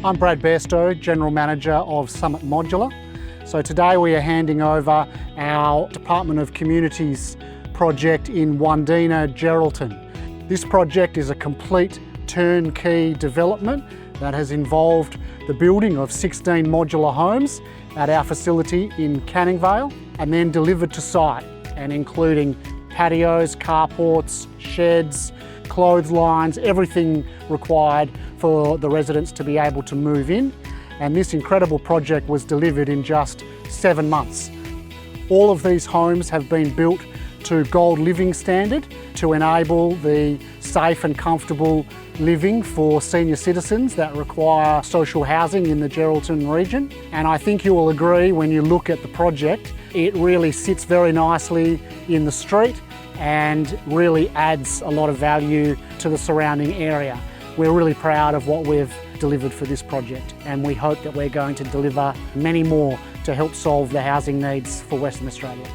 I'm Brad Bairstow, General Manager of Summit Modular. So today we are handing over our Department of Communities project in Wandina Geraldton. This project is a complete turnkey development that has involved the building of 16 modular homes at our facility in Canning Vale and then delivered to site, and including patios, carports, sheds, clotheslines, everything required for the residents to be able to move in. And this incredible project was delivered in just 7 months. All of these homes have been built to Gold Living standard to enable the safe and comfortable living for senior citizens that require social housing in the Geraldton region. And I think you will agree when you look at the project, it really sits very nicely in the street and really adds a lot of value to the surrounding area. We're really proud of what we've delivered for this project, and we hope that we're going to deliver many more to help solve the housing needs for Western Australia.